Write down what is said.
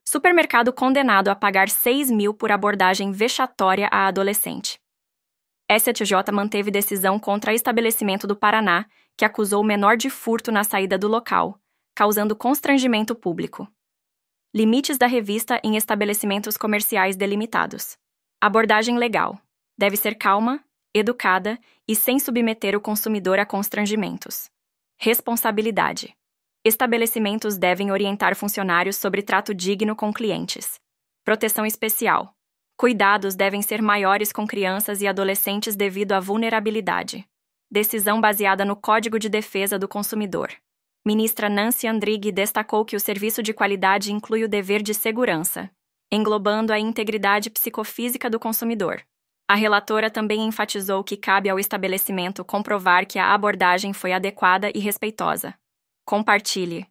Supermercado condenado a pagar 6 mil por abordagem vexatória a adolescente. STJ manteve decisão contra estabelecimento do Paraná, que acusou o menor de furto na saída do local, causando constrangimento público. Limites da revista em estabelecimentos comerciais delimitados. Abordagem legal. Deve ser calma, educada e sem submeter o consumidor a constrangimentos. Responsabilidade. Estabelecimentos devem orientar funcionários sobre trato digno com clientes. Proteção especial. Cuidados devem ser maiores com crianças e adolescentes devido à vulnerabilidade. Decisão baseada no Código de Defesa do Consumidor. Ministra Nancy Andrighi destacou que o serviço de qualidade inclui o dever de segurança, englobando a integridade psicofísica do consumidor. A relatora também enfatizou que cabe ao estabelecimento comprovar que a abordagem foi adequada e respeitosa. Compartilhe.